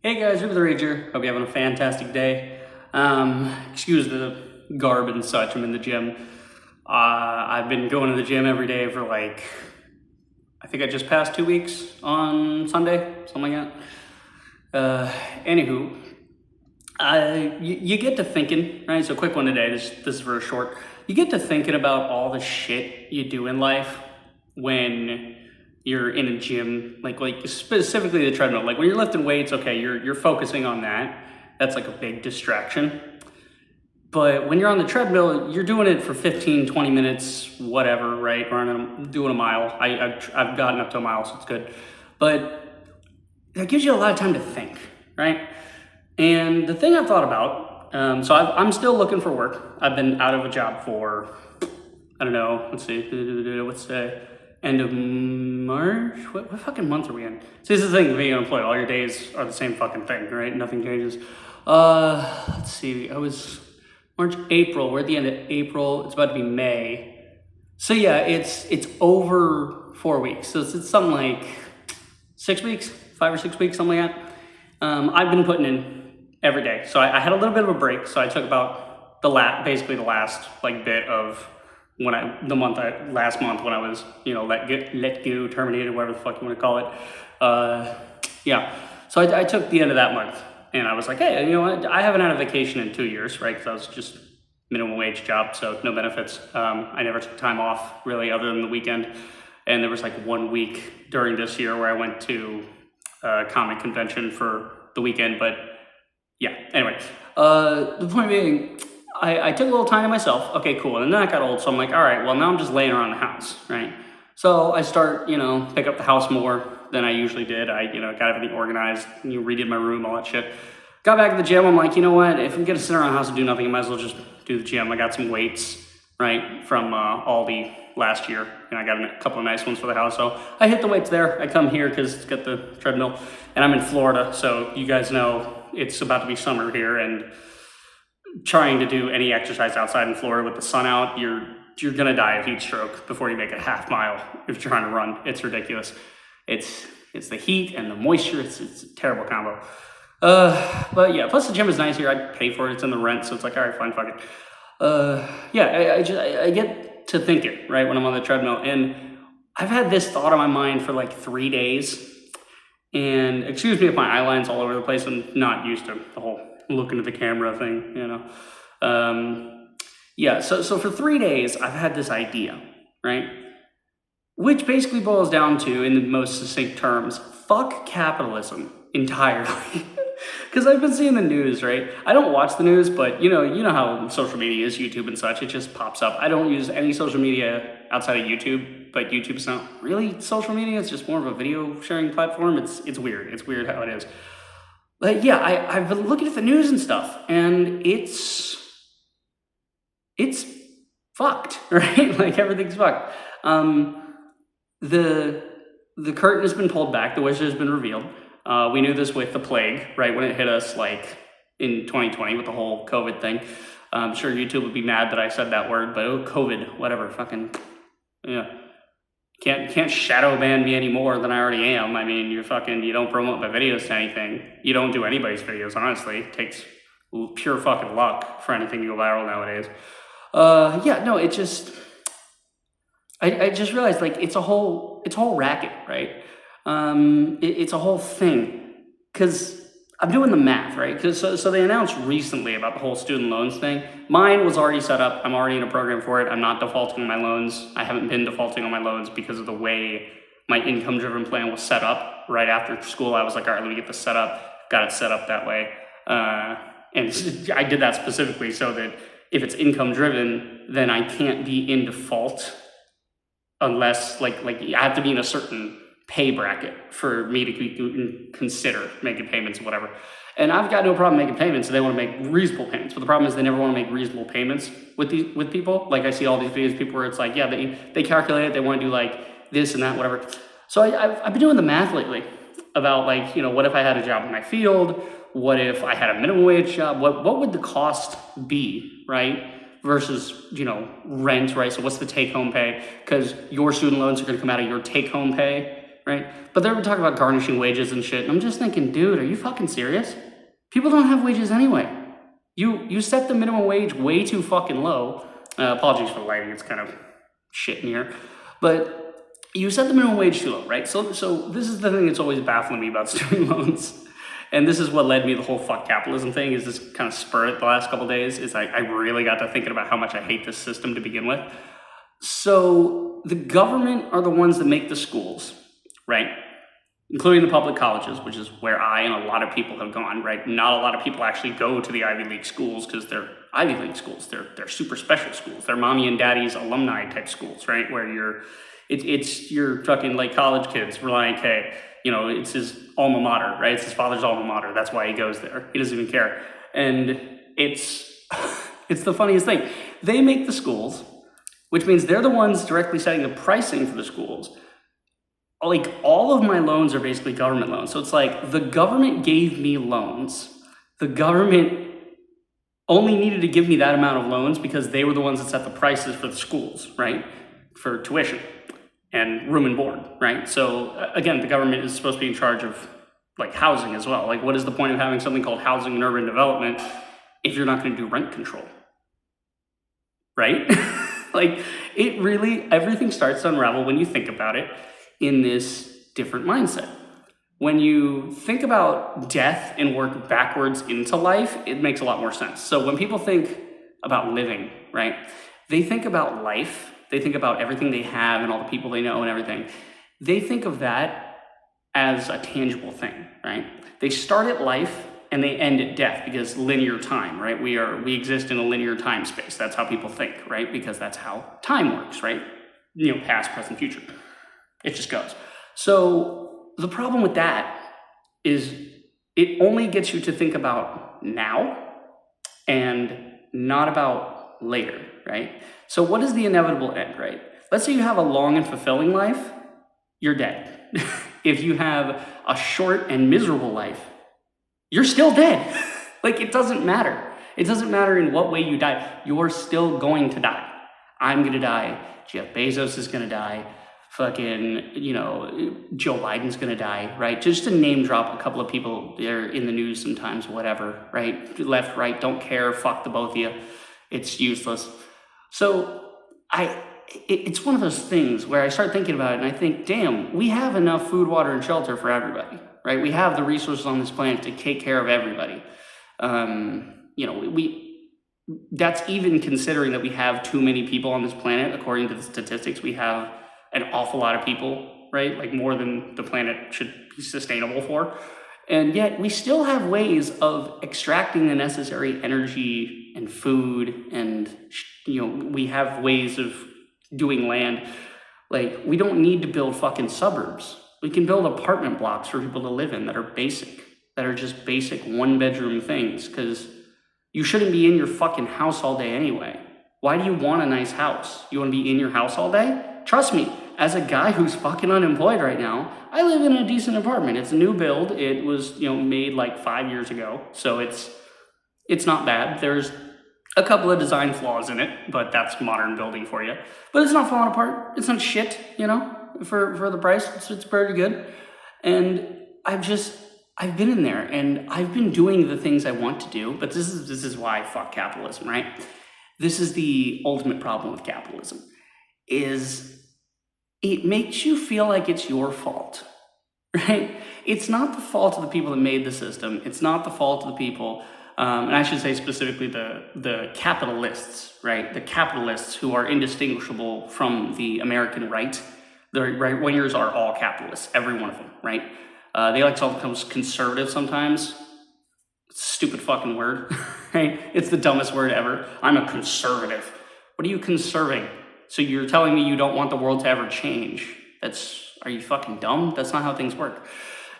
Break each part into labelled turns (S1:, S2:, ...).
S1: Hey guys, Ruby the Rager. Hope you're having a fantastic day. Excuse the garb and such. I'm in the gym. I've been going to the gym every day for I think I just passed 2 weeks on Sunday, something like that. Anywho, you get to thinking, right? So quick one today, this is very short. You get to thinking about all the shit you do in life when you're in a gym, like specifically the treadmill. Like when you're lifting weights, okay, you're focusing on that. That's like a big distraction. But when you're on the treadmill, you're doing it for 15, 20 minutes, whatever, right? Doing a mile. I've gotten up to a mile, so it's good. But that gives you a lot of time to think, right? And the thing I've thought about, so I'm still looking for work. I've been out of a job for, I don't know, let's see, what's the end of March? What fucking month are we in? So this is the thing, being unemployed, all your days are the same fucking thing, right? Nothing changes. Let's see, I was March, April, we're at the end of April, it's about to be May. So yeah, it's over 4 weeks. So it's something like 6 weeks, 5 or 6 weeks, something like that. I've been putting in every day. So I had a little bit of a break. So I took about basically the last bit of last month when I was, let go, terminated, whatever the fuck you want to call it. Yeah. So I took the end of that month and I was like, hey, you know what? I haven't had a vacation in 2 years, right? Because I was just minimum wage job, so no benefits. I never took time off really other than the weekend. And there was 1 week during this year where I went to a comic convention for the weekend, but yeah, anyway. The point being, I took a little time to myself. Okay, cool. And then I got old, so I'm like, all right, well, now I'm just laying around the house, right? So I start, pick up the house more than I usually did. I, got everything organized, redid my room, all that shit. Got back to the gym. I'm like, you know what? If I'm going to sit around the house and do nothing, I might as well just do the gym. I got some weights, right, from Aldi last year, and I got a couple of nice ones for the house. So I hit the weights there. I come here because it's got the treadmill, and I'm in Florida, so you guys know it's about to be summer here, and trying to do any exercise outside in Florida with the sun out, you're gonna die of heat stroke before you make a half mile if you're trying to run. It's ridiculous. It's the heat and the moisture. It's a terrible combo. But yeah, plus the gym is nice here. I pay for it. It's in the rent, so it's like, all right, fine, fuck it. Yeah, I get to thinking, right, when I'm on the treadmill, and I've had this thought on my mind for 3 days. And excuse me if my eyeline's all over the place. I'm not used to the whole look into the camera thing, Yeah, so for 3 days, I've had this idea, right? Which basically boils down to, in the most succinct terms, fuck capitalism entirely. Because I've been seeing the news, right? I don't watch the news, but you know how social media is, YouTube and such, it just pops up. I don't use any social media outside of YouTube, but YouTube's not really social media, it's just more of a video sharing platform. It's weird. It's weird how it is. But yeah, I've been looking at the news and stuff, and it's fucked, right? Everything's fucked. The curtain has been pulled back, the wizard has been revealed. We knew this with the plague, right? When it hit us in 2020 with the whole COVID thing. I'm sure YouTube would be mad that I said that word, but COVID, whatever, fucking, yeah. Can't shadow ban me any more than I already am. I mean, you don't promote my videos to anything. You don't do anybody's videos, honestly. It takes pure fucking luck for anything to go viral nowadays. Yeah, no, I just realized, it's a whole racket, right? It's a whole thing. Because I'm doing the math, right? So they announced recently about the whole student loans thing. Mine was already set up. I'm already in a program for it. I'm not defaulting on my loans. I haven't been defaulting on my loans because of the way my income-driven plan was set up. Right after school, I was like, all right, let me get this set up. Got it set up that way. And I did that specifically so that if it's income-driven, then I can't be in default unless, I have to be in a certain pay bracket for me to consider making payments or whatever. And I've got no problem making payments. They want to make reasonable payments. But the problem is they never want to make reasonable payments with people. I see all these videos, people where it's they calculate it, they want to do this and that, whatever. So I've been doing the math lately about what if I had a job in my field? What if I had a minimum wage job? What would the cost be, right? Versus, rent, right? So what's the take-home pay? Because your student loans are going to come out of your take-home pay, right? But they're talking about garnishing wages and shit, and I'm just thinking, dude, are you fucking serious? People don't have wages anyway. You set the minimum wage way too fucking low. Apologies for the lighting, it's kind of shit in here. But you set the minimum wage too low, right? So this is the thing that's always baffling me about student loans. And this is what led me to the whole fuck capitalism thing, is this kind of spurt the last couple of days, is I really got to thinking about how much I hate this system to begin with. So the government are the ones that make the schools, right? Including the public colleges, which is where I and a lot of people have gone, right? Not a lot of people actually go to the Ivy League schools because they're Ivy League schools. They're super special schools. They're mommy and daddy's alumni type schools, right? Where it's your fucking like college kids relying, hey, you know, it's his alma mater, right? It's his father's alma mater. That's why he goes there. He doesn't even care. And it's the funniest thing. They make the schools, which means they're the ones directly setting the pricing for the schools. Like, all of my loans are basically government loans. So it's like the government gave me loans. The government only needed to give me that amount of loans because they were the ones that set the prices for the schools, right? For tuition and room and board, right? So again, the government is supposed to be in charge of like housing as well. Like, what is the point of having something called housing and urban development if you're not going to do rent control, right? Like, it really, everything starts to unravel when you think about it in this different mindset. When you think about death and work backwards into life, it makes a lot more sense. So when people think about living, right, they think about life, they think about everything they have and all the people they know and everything. They think of that as a tangible thing, right? They start at life and they end at death because linear time, right? We exist in a linear time space. That's how people think, right? Because that's how time works, right? You know, past, present, future. It just goes. So the problem with that is it only gets you to think about now and not about later, right? So what is the inevitable end, right? Let's say you have a long and fulfilling life, you're dead. If you have a short and miserable life, you're still dead. Like, it doesn't matter. It doesn't matter in what way you die. You're still going to die. I'm going to die. Jeff Bezos is going to die. Fucking, you know, Joe Biden's gonna die, right? Just to name drop a couple of people, they're in the news sometimes, whatever, right? Left, right, don't care, fuck the both of you. It's useless. So it's one of those things where I start thinking about it and I think, damn, we have enough food, water, and shelter for everybody, right? We have the resources on this planet to take care of everybody. You know, that's even considering that we have too many people on this planet. According to the statistics, we have an awful lot of people, right? Like, more than the planet should be sustainable for. And yet we still have ways of extracting the necessary energy and food, and, you know, we have ways of doing land. Like, we don't need to build fucking suburbs. We can build apartment blocks for people to live in that are basic, that are just basic one-bedroom things, because you shouldn't be in your fucking house all day anyway. Why do you want a nice house? You want to be in your house all day? Trust me, as a guy who's fucking unemployed right now, I live in a decent apartment. It's a new build. It was, you know, made like 5 years ago. So it's not bad. There's a couple of design flaws in it, but that's modern building for you. But it's not falling apart. It's not shit, you know, for the price. It's pretty good. And I've been in there and I've been doing the things I want to do, but this is why I fuck capitalism, right? This is the ultimate problem with capitalism, is it makes you feel like it's your fault, right? It's not the fault of the people that made the system. It's not the fault of the people, and I should say specifically the capitalists, right? The capitalists who are indistinguishable from the American right. The right-wingers are all capitalists, every one of them, right? They like to call themselves conservative sometimes. Stupid fucking word, right? It's the dumbest word ever. I'm a conservative. What are you conserving? So you're telling me you don't want the world to ever change? Are you fucking dumb? That's not how things work.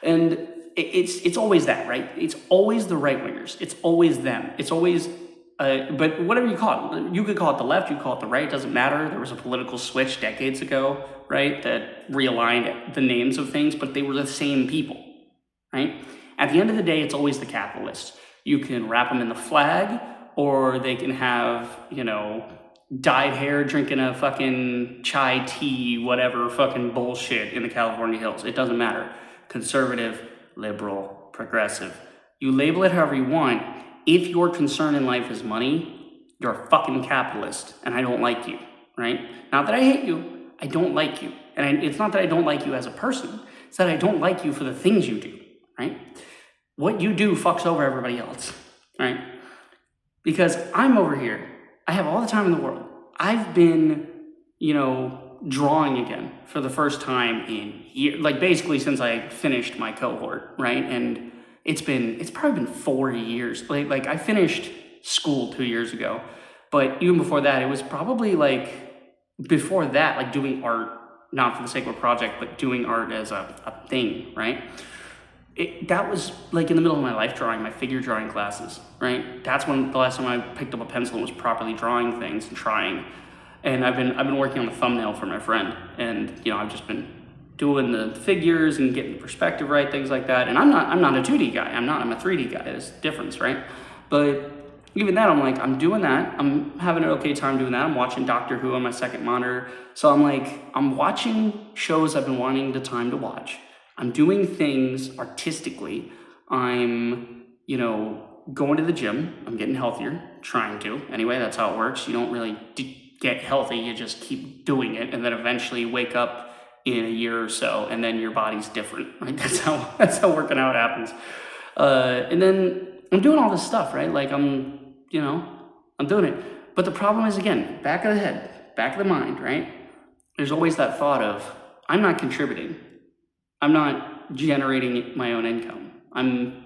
S1: And it's always that, right? It's always the right-wingers. It's always them. It's always, but whatever you call it, you could call it the left, you could call it the right, it doesn't matter. There was a political switch decades ago, right, that realigned the names of things, but they were the same people, right? At the end of the day, it's always the capitalists. You can wrap them in the flag, or they can have, you know, dyed hair, drinking a fucking chai tea, whatever fucking bullshit in the California hills. It doesn't matter. Conservative, liberal, progressive. You label it however you want. If your concern in life is money, you're a fucking capitalist, and I don't like you, right? Not that I hate you, I don't like you. And it's not that I don't like you as a person, it's that I don't like you for the things you do, right? What you do fucks over everybody else, right? Because I'm over here, I have all the time in the world. I've been, drawing again for the first time in years, like basically since I finished my cohort, right? And it's probably been 4 years. Like I finished school 2 years ago, but even before that, it was probably before that, like doing art, not for the sake of a project, but doing art as a thing, right? That was like in the middle of my life drawing, my figure drawing classes, right? That's when the last time I picked up a pencil and was properly drawing things and trying. And I've been working on the thumbnail for my friend, and I've just been doing the figures and getting the perspective right, things like that. And I'm not a 2D guy. I'm a 3D guy. There's a difference, right? But even that, I'm doing that. I'm having an okay time doing that. I'm watching Doctor Who on my second monitor. So I'm watching shows I've been wanting the time to watch. I'm doing things artistically. I'm, going to the gym. I'm getting healthier, trying to. Anyway, that's how it works. You don't really get healthy. You just keep doing it, and then eventually wake up in a year or so, and then your body's different, right? That's how working out happens. And then I'm doing all this stuff, right? Like I'm doing it. But the problem is, again, back of the head, back of the mind, right? There's always that thought of, I'm not contributing. I'm not generating my own income. I'm,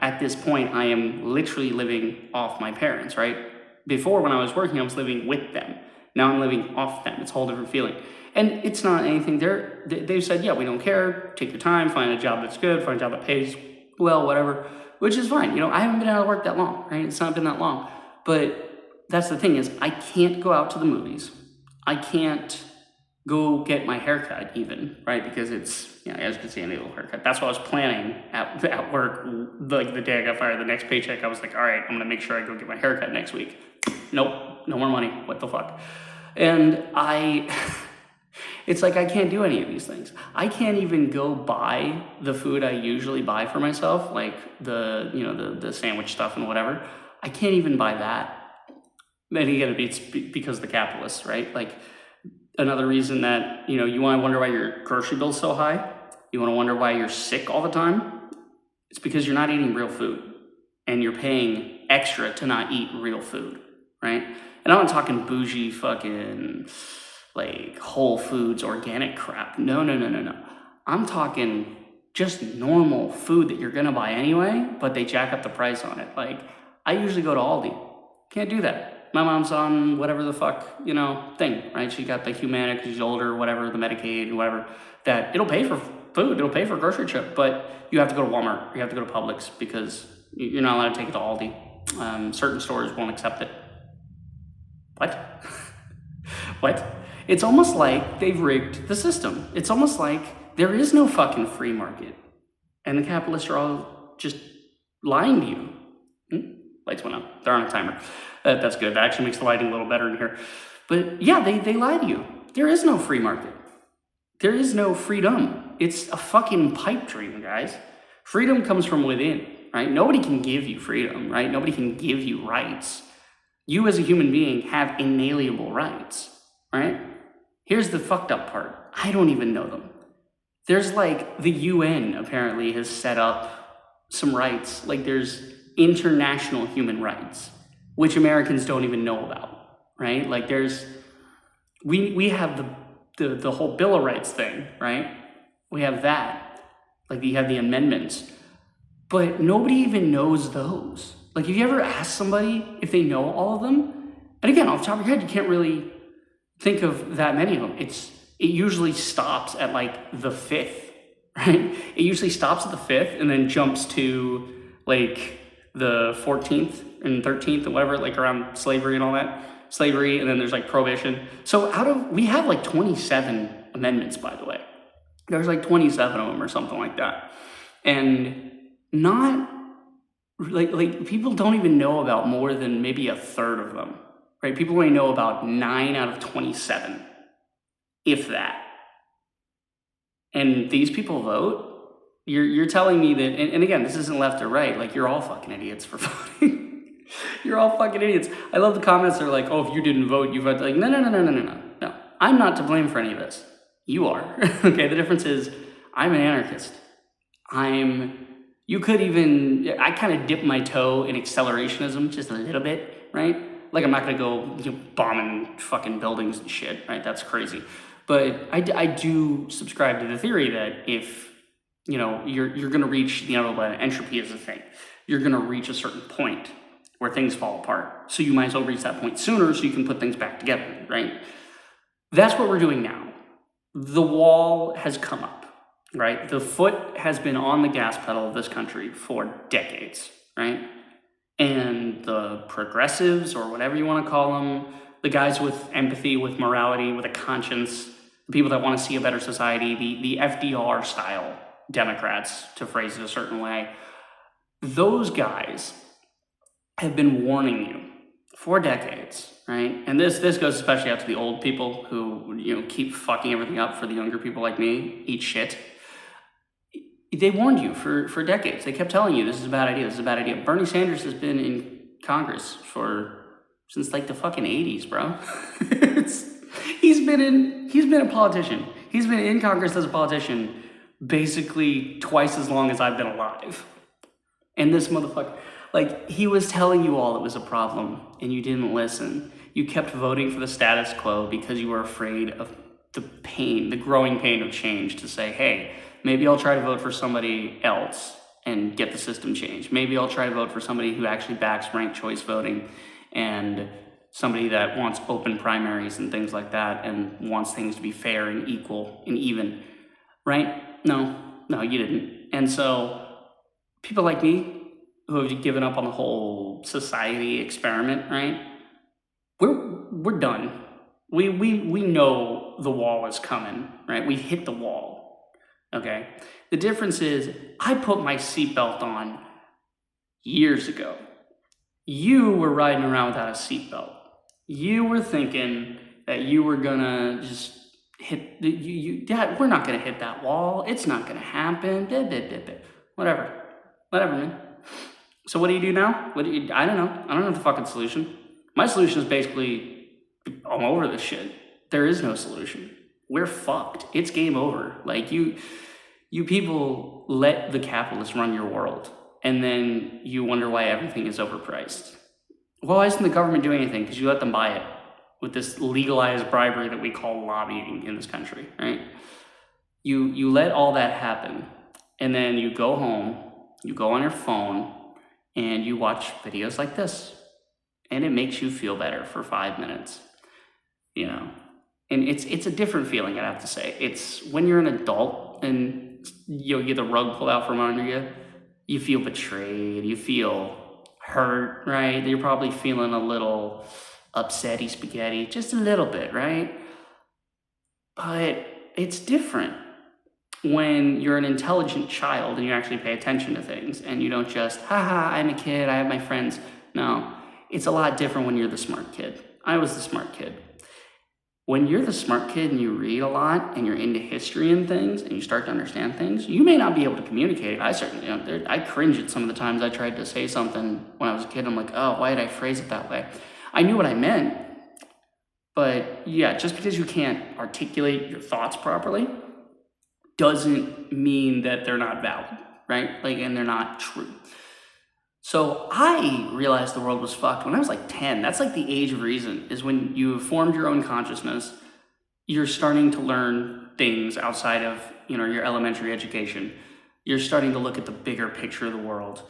S1: at this point, I am literally living off my parents, right? Before, when I was working, I was living with them. Now I'm living off them. It's a whole different feeling. And it's not anything they've said, yeah, we don't care. Take your time, find a job that's good, find a job that pays well, whatever, which is fine. I haven't been out of work that long, right? It's not been that long. But that's the thing is, I can't go out to the movies. I can't go get my haircut even, right? Because it's, as you can see, I need a little haircut. That's what I was planning at work. Like the day I got fired, the next paycheck, I was like, all right, I'm going to make sure I go get my haircut next week. Nope, no more money. What the fuck? And it's like I can't do any of these things. I can't even go buy the food I usually buy for myself, like the sandwich stuff and whatever. I can't even buy that. And again, it's because of the capitalists, right? Like another reason that, you want to wonder why your grocery bill's so high. You want to wonder why you're sick all the time. It's because you're not eating real food and you're paying extra to not eat real food, right? And I'm not talking bougie fucking like Whole Foods organic crap. No. I'm talking just normal food that you're gonna buy anyway, but they jack up the price on it. Like I usually go to Aldi. Can't do that. My mom's on whatever the fuck, thing, right? She got the Humana because she's older, whatever, the Medicaid, whatever, that it'll pay for food, it'll pay for a grocery trip, but you have to go to Walmart, you have to go to Publix because you're not allowed to take it to Aldi. Certain stores won't accept it. What? What? It's almost like they've rigged the system. It's almost like there is no fucking free market. And the capitalists are all just lying to you. Lights went up. They're on a timer. That's good. That actually makes the lighting a little better in here. But yeah, they lie to you. There is no free market. There is no freedom. It's a fucking pipe dream, guys. Freedom comes from within, right? Nobody can give you freedom, right? Nobody can give you rights. You as a human being have inalienable rights, right? Here's the fucked up part. I don't even know them. There's like the UN apparently has set up some rights. Like there's international human rights, which Americans don't even know about, right? Like we have the whole Bill of Rights thing, right? We have that. Like you have the amendments, but nobody even knows those. Like, have you ever asked somebody if they know all of them? And again, off the top of your head, you can't really think of that many of them. It usually stops at like the 5th, right? It usually stops at the 5th and then jumps to like the 14th and 13th and whatever, like around slavery and all that. Slavery, and then there's like prohibition. So we have like 27 amendments, by the way. There's like 27 of them or something like that. And not, like people don't even know about more than maybe a third of them, right? People only know about 9 out of 27, if that. And these people vote? You're telling me that, and again, this isn't left or right, like, you're all fucking idiots for voting. You're all fucking idiots. I love the comments that are like, oh, if you didn't vote, you voted. Like, no. I'm not to blame for any of this. You are. Okay, the difference is I'm an anarchist. You could even, I kind of dip my toe in accelerationism just a little bit, right? Like, I'm not gonna go bombing fucking buildings and shit, right? That's crazy. But I do subscribe to the theory that if, you're gonna reach the inevitable, entropy is a thing. You're gonna reach a certain point where things fall apart. So you might as well reach that point sooner so you can put things back together, right? That's what we're doing now. The wall has come up, right? The foot has been on the gas pedal of this country for decades, right? And the progressives, or whatever you want to call them, the guys with empathy, with morality, with a conscience, the people that want to see a better society, the FDR style Democrats, to phrase it a certain way, those guys have been warning you for decades, right? And this goes especially out to the old people who keep fucking everything up for the younger people like me. Eat shit. They warned you for decades. They kept telling you this is a bad idea. This is a bad idea. Bernie Sanders has been in Congress since like the fucking 80s, bro. He's been a politician. He's been in Congress as a politician basically twice as long as I've been alive. And this motherfucker, like, he was telling you all it was a problem, and you didn't listen. You kept voting for the status quo because you were afraid of the pain, the growing pain of change, to say, hey, maybe I'll try to vote for somebody else and get the system changed. Maybe I'll try to vote for somebody who actually backs ranked choice voting and somebody that wants open primaries and things like that and wants things to be fair and equal and even, right? No, you didn't. And so people like me, who have given up on the whole society experiment, right? We're done. We know the wall is coming, right? We've hit the wall, okay? The difference is I put my seatbelt on years ago. You were riding around without a seatbelt. You were thinking that you were gonna just hit, Dad, we're not gonna hit that wall. It's not gonna happen. Whatever, man. So what do you do now? I don't know. I don't know the fucking solution. My solution is basically, I'm over this shit. There is no solution. We're fucked. It's game over. Like, you people let the capitalists run your world, and then you wonder why everything is overpriced. Well, why isn't the government doing anything? Because you let them buy it with this legalized bribery that we call lobbying in this country, right? You let all that happen, and then you go home, you go on your phone, and you watch videos like this, and it makes you feel better for 5 minutes, and it's a different feeling, I have to say. It's when you're an adult and you get the rug pulled out from under you, you feel betrayed, you feel hurt, right? You're probably feeling a little upsetty spaghetti, just a little bit, right? But it's different when you're an intelligent child and you actually pay attention to things and you don't just, haha, I'm a kid, I have my friends. No, it's a lot different when you're the smart kid. I was the smart kid. When you're the smart kid and you read a lot and you're into history and things and you start to understand things, you may not be able to communicate it. I certainly don't. I cringe at some of the times I tried to say something when I was a kid. I'm like, oh, why did I phrase it that way? I knew what I meant, but yeah, just because you can't articulate your thoughts properly doesn't mean that they're not valid, right? Like, and they're not true. So I realized the world was fucked when I was like 10. That's like the age of reason, is when you've formed your own consciousness, you're starting to learn things outside of, your elementary education. You're starting to look at the bigger picture of the world.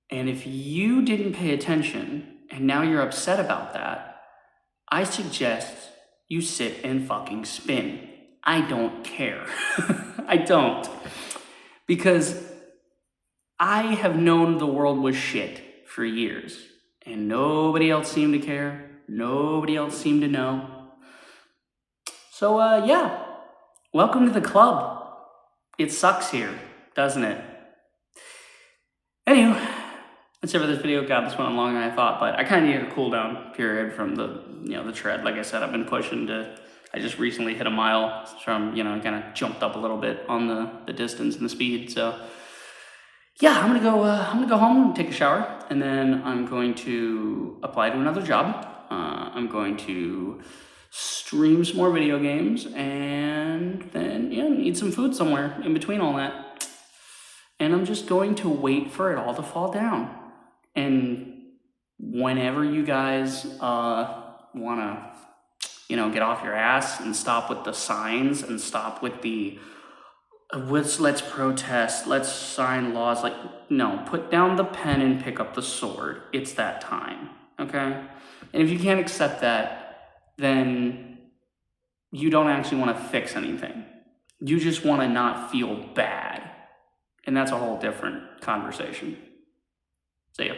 S1: And if you didn't pay attention and now you're upset about that, I suggest you sit and fucking spin. I don't care. I don't. Because I have known the world was shit for years, and nobody else seemed to care. Nobody else seemed to know. So, yeah, welcome to the club. It sucks here, doesn't it? Anywho, that's it for this video. God, this went on longer than I thought, but I kind of needed a cool down period from the tread. Like I said, I've been pushing I just recently hit a mile, so I'm, kind of jumped up a little bit on the distance and the speed. So yeah, I'm gonna go home, take a shower, and then I'm going to apply to another job. I'm going to stream some more video games, and then eat some food somewhere in between all that. And I'm just going to wait for it all to fall down. And whenever you guys wanna, get off your ass and stop with the signs and stop with the let's protest, let's sign laws. Like, no, put down the pen and pick up the sword. It's that time, okay? And if you can't accept that, then you don't actually want to fix anything. You just want to not feel bad. And that's a whole different conversation. See ya.